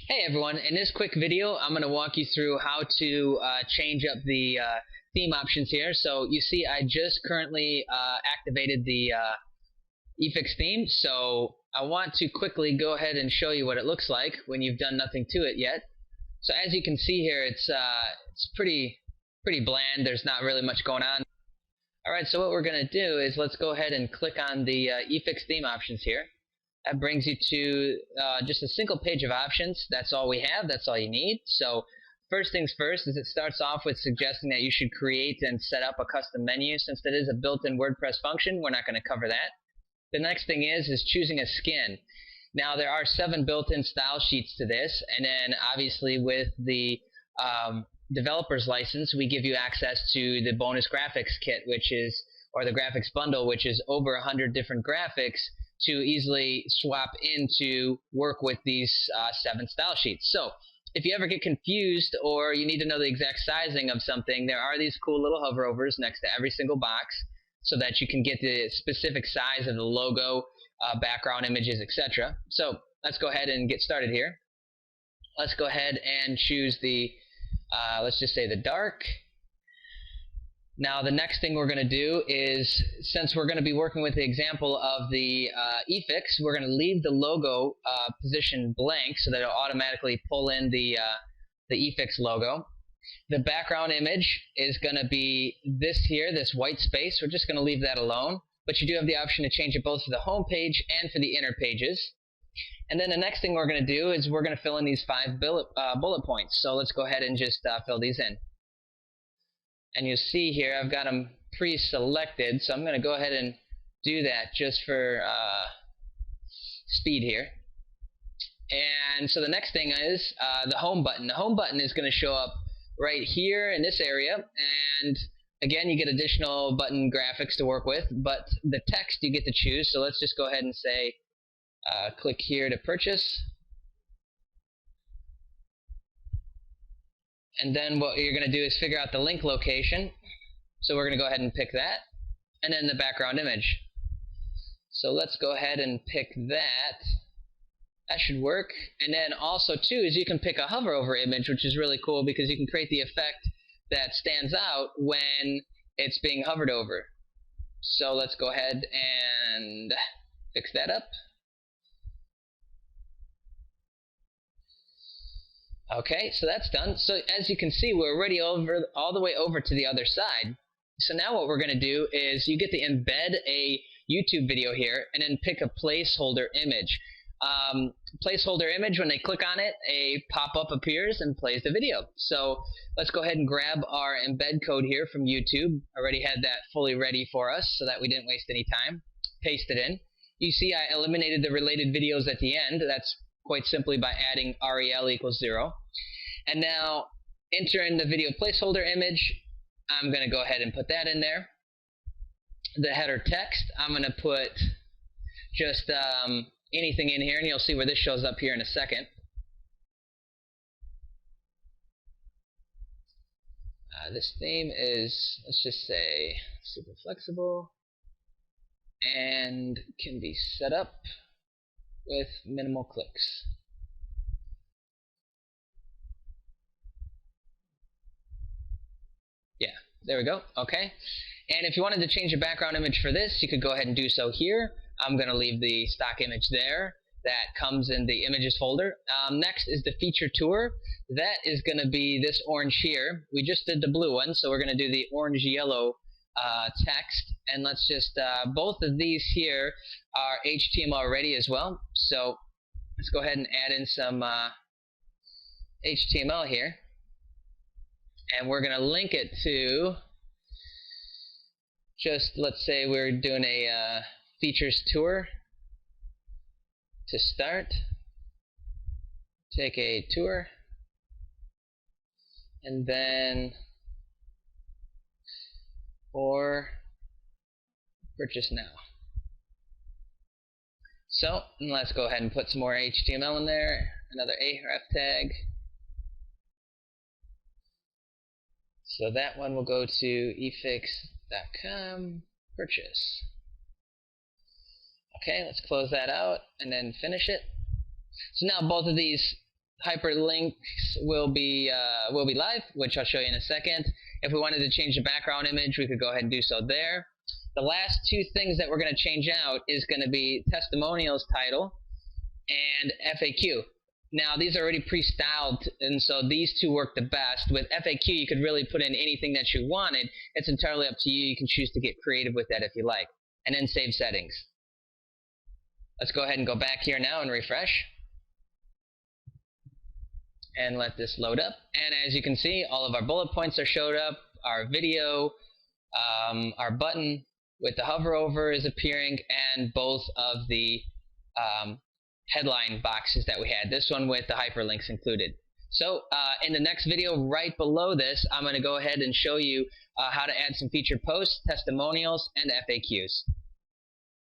Hey everyone, in this quick video I'm going to walk you through how to change up the theme options here. So you see I just currently activated the efix theme, so I want to quickly go ahead and show you what it looks like when you've done nothing to it yet. So as you can see here, it's pretty bland. There's not really much going on. Alright, so what we're going to do is let's go ahead and click on the efix theme options here. That brings you to just a single page of options. That's all we have. That's all you need. So first things first is it starts off with suggesting that you should create and set up a custom menu. Since that is a built-in WordPress function, we're not going to cover that. The next thing is choosing a skin. Now there are 7 built-in style sheets to this, and then obviously with the developer's license, we give you access to the bonus graphics kit, or the graphics bundle, which is over 100 different graphics to easily swap in to work with these 7 style sheets. So if you ever get confused or you need to know the exact sizing of something, there are these cool little hoverovers next to every single box so that you can get the specific size of the logo, background images, etc. So let's go ahead and get started here. Let's go ahead and choose the, let's just say the dark. Now the next thing we're going to do is, since we're going to be working with the example of the efix, we're going to leave the logo position blank so that it'll automatically pull in the efix logo. The background image is going to be this here, this white space. We're just going to leave that alone, but you do have the option to change it both for the home page and for the inner pages. And then the next thing we're going to do is we're going to fill in these 5 bullet points. So let's go ahead and just fill these in. And you'll see here I've got them pre-selected, so I'm going to go ahead and do that just for speed here. And so the next thing is the home button. The home button is going to show up right here in this area, and again you get additional button graphics to work with, but the text you get to choose. So let's just go ahead and say click here to purchase. And then what you're going to do is figure out the link location. So we're going to go ahead and pick that. And then the background image. So let's go ahead and pick that. That should work. And then also too is you can pick a hover over image, which is really cool because you can create the effect that stands out when it's being hovered over. So let's go ahead and fix that up. Okay, so that's done. So as you can see, we're already all the way over to the other side. So now what we're going to do is you get to embed a YouTube video here and then pick a placeholder image. Placeholder image, when they click on it, a pop-up appears and plays the video. So let's go ahead and grab our embed code here from YouTube. I already had that fully ready for us so that we didn't waste any time. Paste it in. You see I eliminated the related videos at the end. That's quite simply by adding rel equals 0. And now enter in the video placeholder image. I'm going to go ahead and put that in there. The header text, I'm going to put just anything in here, and you'll see where this shows up here in a second. This theme is, let's just say, super flexible and can be set up with minimal clicks. Yeah, there we go. Okay. And if you wanted to change the background image for this, you could go ahead and do so here. I'm going to leave the stock image there. That comes in the images folder. Next is the feature tour. That is going to be this orange here. We just did the blue one, so we're going to do the orange-yellow text. And let's just, both of these here are HTML ready as well. So let's go ahead and add in some HTML here. And we're going to link it to, just let's say we're doing a features tour. To start, take a tour, and then or purchase now. So let's go ahead and put some more HTML in there, another href tag. So that one will go to efix.com, purchase. Okay, let's close that out and then finish it. So now both of these hyperlinks will be live, which I'll show you in a second. If we wanted to change the background image, we could go ahead and do so there. The last two things that we're going to change out is going to be testimonials title and FAQ. Now, these are already pre-styled, and so these two work the best. With FAQ, you could really put in anything that you wanted. It's entirely up to you. You can choose to get creative with that if you like. And then save settings. Let's go ahead and go back here now and refresh. And let this load up. And as you can see, all of our bullet points are showed up. Our video, our button with the hover over is appearing, and both of the headline boxes that we had. This one with the hyperlinks included. So in the next video right below this, I'm going to go ahead and show you how to add some featured posts, testimonials, and FAQs.